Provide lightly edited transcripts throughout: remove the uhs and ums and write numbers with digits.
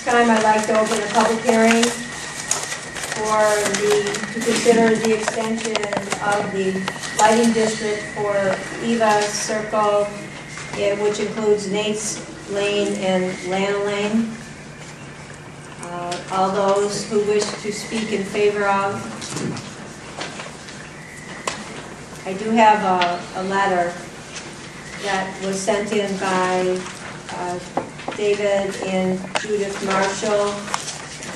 This time I'd like to open a public hearing to consider the extension of the lighting district for Eva Circle, which includes Nate's Lane and Lana Lane. All those who wish to speak in favor of. I do have a letter that was sent in by David and Judith Marshall.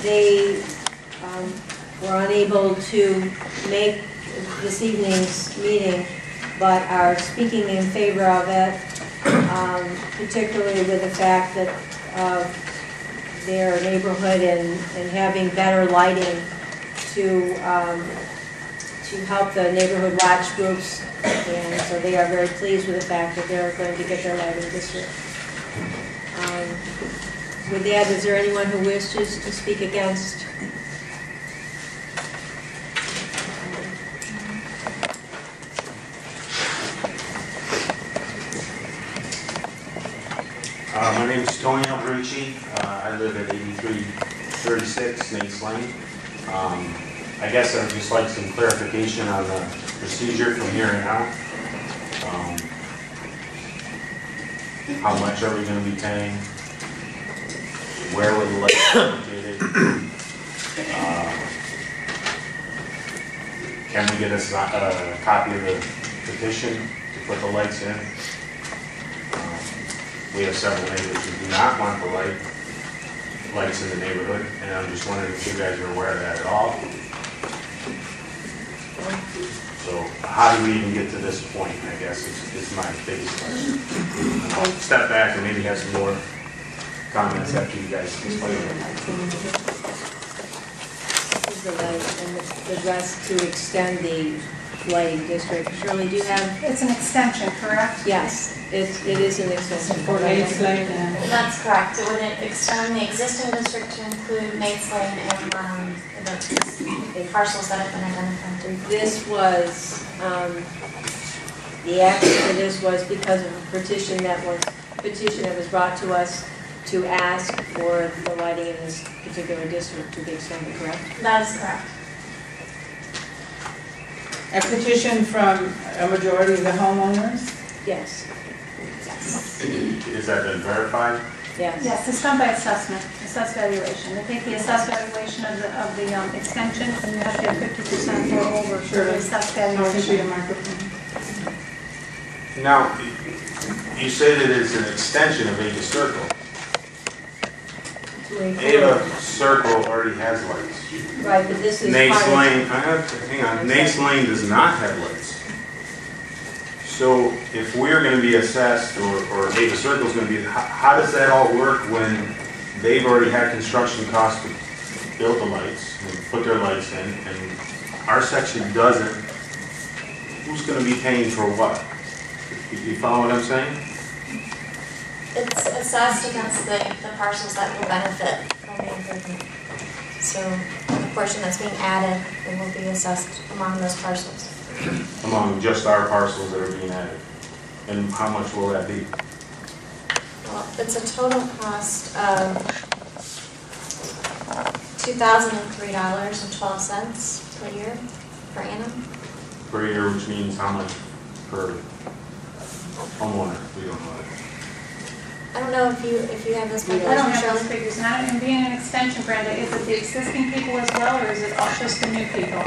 They were unable to make this evening's meeting, but are speaking in favor of it, particularly with the fact that their neighborhood and having better lighting to help the neighborhood watch groups, and so they are very pleased with the fact that they're going to get their lighting district. With that, is there anyone who wishes to speak against? My name is Tony Alberici. I live at 8336 Nate's Lane. I guess I'd just like some clarification on the procedure from here and out. How much are we going to be paying? Where will the lights be located? Can we get a copy of the petition to put the lights in? We have several neighbors who do not want the lights in the neighborhood, and I'm just wondering if you guys are aware of that at all. So how do we even get to this point, I guess, is my biggest question. And I'll step back and maybe have some more comments after you guys explain it. This is the light, and the rest to extend the lighting district. Shirley, do you have? It's an extension, correct? Yes, it is an extension. For Nate's Lane and... That's correct. It would extend the existing district to include Nate's Lane and the parcels that have been identified. This was, the action for this was because of a petition that was brought to us to ask for the lighting in this particular district to be extended, correct? That is correct. A petition from a majority of the homeowners? Yes. Yes. Is that been verified? Yes. Yes, it's done by assessment, assessed valuation. They take the assessed valuation of the extension, and you have to have 50% or over for the assessed valuation. Now, you say that it's an extension of Ava Circle. Ava Circle already has lights. Right, but this is Nate's Lane, hang on, Nate's Lane does not have lights. So if we're going to be assessed, or Ava Circle is going to be, how does that all work when they've already had construction costs to build the lights and put their lights in, and our section doesn't? Who's going to be paying for what? You follow what I'm saying? It's assessed against the parcels that will benefit from the improvement. So the portion that's being added will be assessed among those parcels. Among just our parcels that are being added. And how much will that be? Well, it's a total cost of $2,003.12 per year, per annum. Per year, which means how much per homeowner? We don't know that. I don't know if you have this. I don't have those figures. And being an extension, Brenda, is it the existing people as well, or is it all just the new people?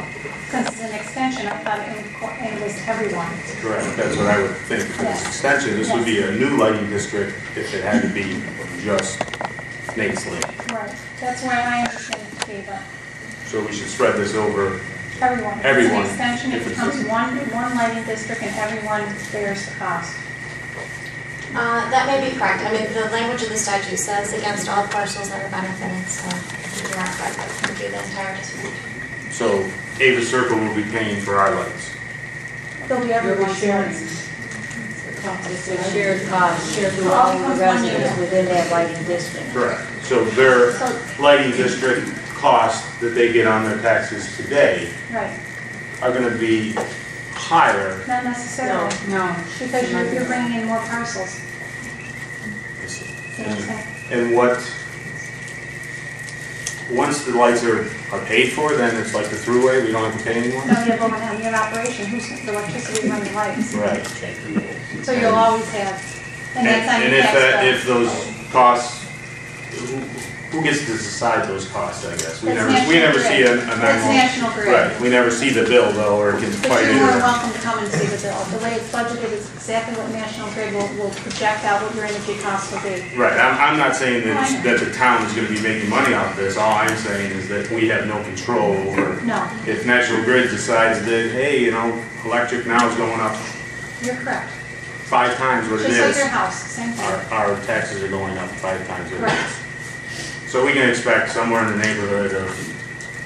Since it's an extension, I thought it was everyone. Correct. That's what I would think. If it's extension, this would be a new lighting district if it had to be just Nate's Lane. Right. That's why I understand it to be, but So we should spread this over everyone. everyone. It's an extension. It becomes one lighting district, and everyone bears the cost. That may be correct. I mean, the language of the statute says against all parcels that are benefited, so you're not correct. That would be the entire district. So Ava Circle will be paying for our lights. They'll be everyone's sharing. lights. It's a shared cost, shared with all the residents within that lighting district. Correct. So their lighting district costs that they get on their taxes today Right. are going to be higher. Not necessarily. No. Because you're bringing in more parcels. I see. You know what I'm saying? And what once the lights are paid for, then it's like the throughway, we don't have to pay anymore? No, you have one on your operation, who's the electricity running lights? Right. So you'll always have, and that's on And your tax bill. if those costs, who gets to decide those costs, I guess? We That's never National see a Grid. That's 911. National Grid. Right, we never see the bill though, or can But fight you're it. more or- welcome to come and see the bill. The way it's budgeted is exactly what National Grid will project out what your energy costs will be. Right, I'm not saying No, I know. that the town is gonna be making money off this, all I'm saying is that we have no control over. No, If National Grid decides that, hey, you know, electric now is going up you're correct. 5 times what it Just like is, your house, same thing. our taxes are going up 5 times what it Correct. is. So we can expect somewhere in the neighborhood of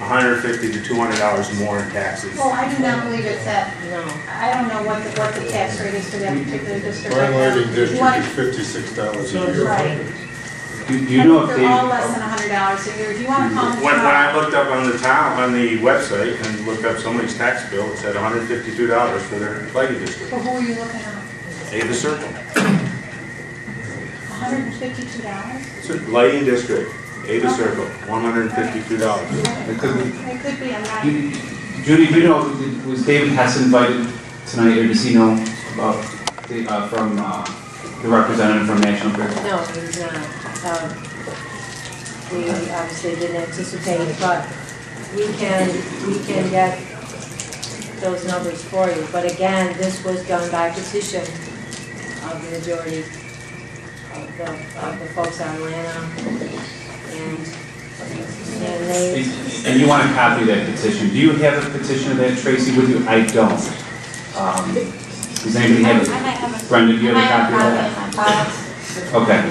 $150 to $200 more in taxes. Well, I do not believe it's that, No. I don't know what the tax rate is for that particular district. My right now. lighting You district want- is $56 a year. Right. Do you know if They're all they, less than $100 a year. If you want to call me When I tomorrow, looked up on the town, on the website and looked up somebody's tax bill, it said $152 for their lighting district. well, who are you looking at? Ava Circle. $152? It's a lighting district, Ava Circle, $152. it could be, It could be, I'm not. Judy, do you know, was David Hess invited tonight, or does he know about the, from, the representative from National Grid? No, he's not. We obviously didn't anticipate, but we can get those numbers for you. But again, this was done by petition of the majority of the folks on Lana, and they, And you want a copy of that petition. Do you have a petition of that, Tracy, with you? I don't. Does anybody have I might it? have a. Brenda, do you I have might a have copy a of copy that? in my file. Okay.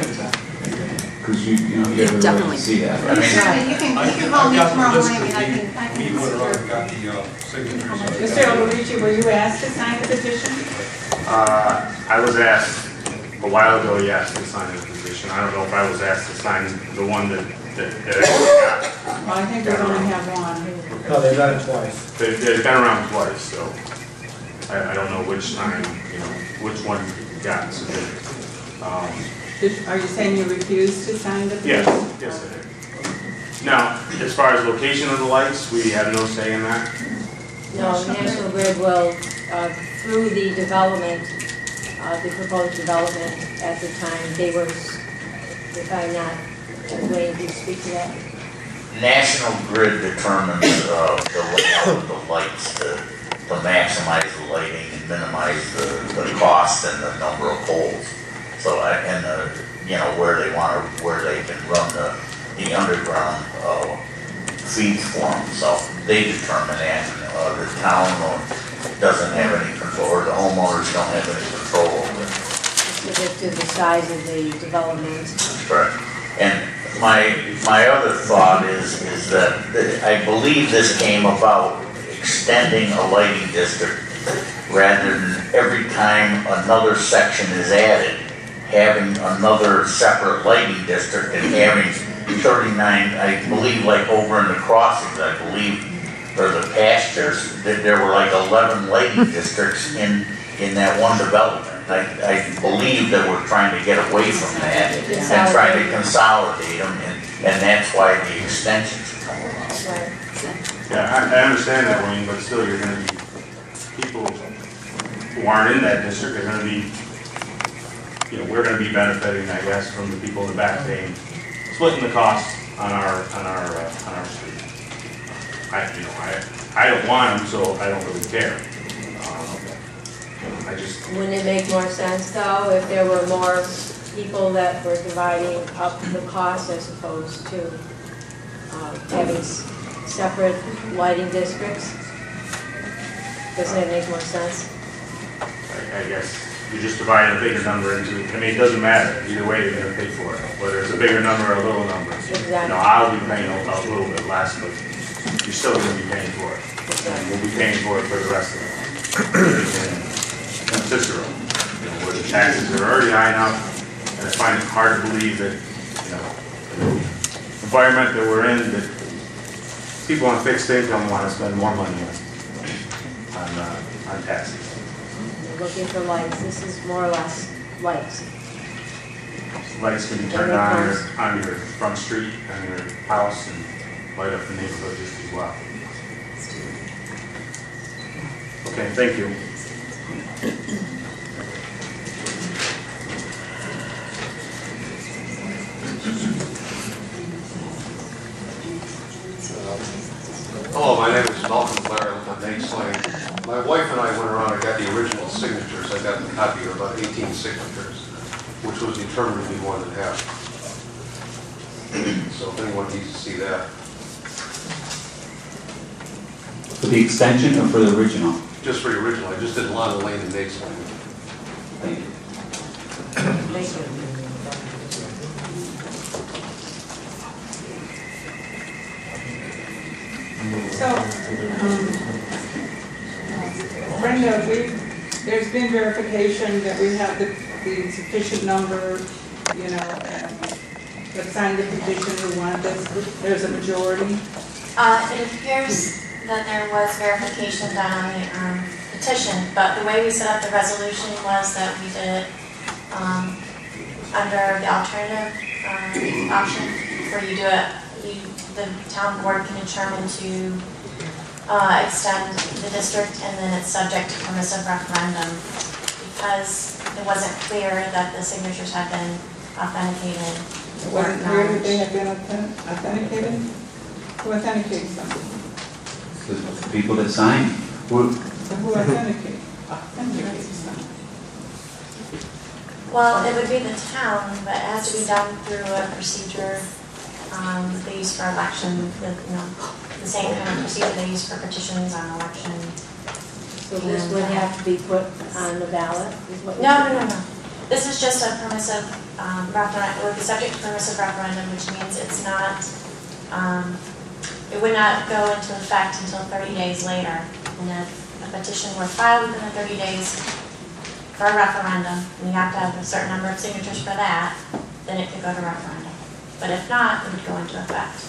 Because you know, you have Definitely. to see that. You can call me tomorrow morning and I can He went around and secure. got the signatures. Mr. Albericci, were you asked to sign the petition? I was asked a while ago, yes, to sign the petition. I don't know if I was asked to sign the one that I got. Well, I think we only have one. No, they've done it twice. They've been around twice, so I don't know which time, you know, which one got submitted. Are you saying you refused to sign the petition? Yes, I did. Now, as far as location of the lights, we have no say in that. no, National Grid will, through the development, the proposed development at the time, they were, if I'm not, Wayne, can you speak to that? National Grid determines the layout of the lights to maximize the lighting and minimize the cost and the number of poles. So, you know, where they can run the underground feeds for them. So they determine that. The town doesn't have any control, or the homeowners don't have any control over it. Specific to the size of the development. Correct. And my other thought is that I believe this came about extending a lighting district rather than every time another section is added, having another separate lighting district and having 39, I believe, like over in the crossings, I believe, or the pastures, that there were like 11 lighting districts in that one development. I believe that we're trying to get away from that and try to consolidate them, and that's why the extensions are coming along. Right. Yeah, I understand that, Wayne, but still, you're gonna be, people who aren't in that district are gonna be, you know, we're gonna be benefiting, I guess, from the people in the back paying, splitting the costs on our street. I don't want them, so I don't really care. I just, Wouldn't it make more sense, though, if there were more people that were dividing up the cost as opposed to having separate lighting districts? Doesn't that make more sense? I guess you're just dividing a bigger number into, I mean, it doesn't matter, either way, you're gonna pay for it, whether it's a bigger number or a little number. Exactly. You know, I'll be paying a little bit less, but you're still gonna be paying for it. And we'll be paying for it for the rest of it. In Cicero, you know, where the taxes are already high enough, and I find it hard to believe that, you know, the environment that we're in, that people on fixed income want to spend more money on taxes. You're looking for lights, this is more or less lights. Lights can be turned on your front street, on your house, and light up the neighborhood just as well. Okay, thank you. Hello, my name is Malcolm Blair. I live on Nate's Lane. My wife and I went around and got the original signatures. I got a copy of about 18 signatures, which was determined to be more than half. So if anyone needs to see that. For the extension or for the original? Just for the original. I just did Lana Lane and Nate's Lane. Thank you. Thank you. So, Brenda, there's been verification that we have the sufficient number, you know, that signed the petition who wanted this. There's a majority. It appears that there was verification done on the petition, but the way we set up the resolution was that we did it under the alternative option, where you do it, the town board can determine to extend the district, and then it's subject to permissive referendum, because it wasn't clear that the signatures had been authenticated. It wasn't clear that they had been authenticated? Who authenticates them? The people that sign. Who authenticates them? Well, it would be the town, but it has to be done through a procedure they use for election, the same kind of procedure they use for petitions on election. So this would have to be put on the ballot? No. This is just a permissive referendum. It would be subject to permissive referendum, which means it's not, it would not go into effect until 30 days later. And if a petition were filed within the 30 days for a referendum, and you have to have a certain number of signatures for that, then it could go to referendum. But if not, it would go into effect.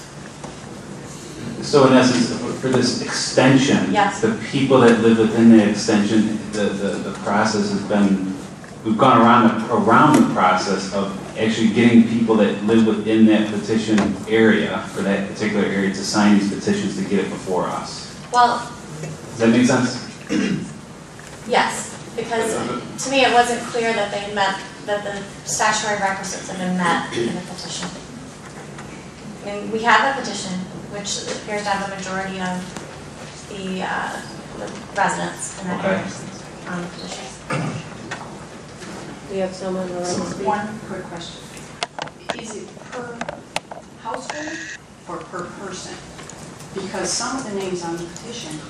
So in essence, for this extension, Yes. the people that live within the extension, the process has been, we've gone around the process of actually getting people that live within that petition area, for that particular area, to sign these petitions to get it before us. Well, Does that make sense? yes, because to me it wasn't clear that they met, that the statutory requisites had been met in the petition. I mean, we have a petition, which appears to have a majority of the residents in that area on the petition. We have someone who wants to speak. One quick question. Is it per household or per person? Because some of the names on the petition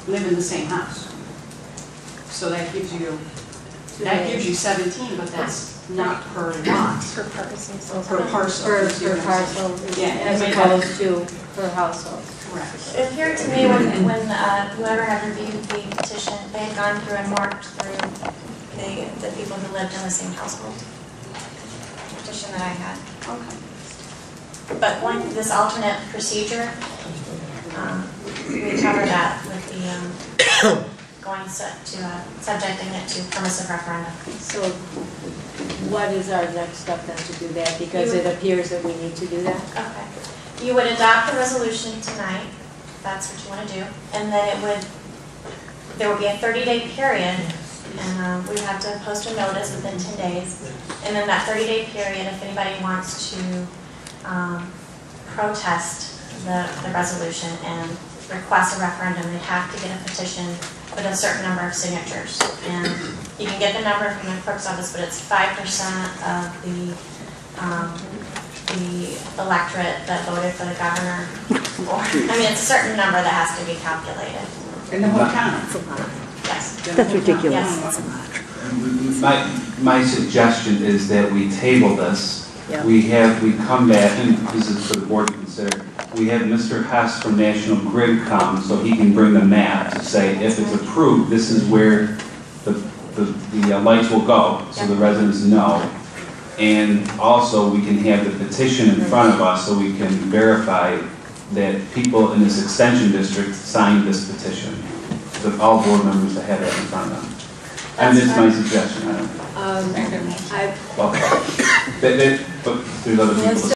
live in the same house. So that gives you 17, but that's not per lot. Per person. Per parcel. Per parcel, Yeah, as opposed to per household. Correct. It appeared to me when whoever had reviewed the petition, they had gone through and marked through the people who lived in the same household. Petition that I had. Okay. But this alternate procedure, we covered that with the subjecting it to permissive referendum. So what is our next step then to do that? Because it appears that we need to do that. Okay. You would adopt the resolution tonight, if that's what you want to do, and then there would be a 30-day period, and we would have to post a notice within 10 days. And then that 30-day period, if anybody wants to protest the resolution and request a referendum, they have to get a petition with a certain number of signatures. And you can get the number from the clerk's office, but it's 5% of the electorate that voted for the governor. I mean, it's a certain number that has to be calculated. In the whole town? Yes. That's ridiculous. Yes. My suggestion is that we table this. Yeah. We come back, and this is for the board to consider, we have Mr. Hess from National Grid come so he can bring the map to say if it's approved, this is where the lights will go, so the residents know. And also we can have the petition in front of us so we can verify that people in this extension district signed this petition. So all board members to have that in front of them. And this is my suggestion. I don't know. Well, but there's other people.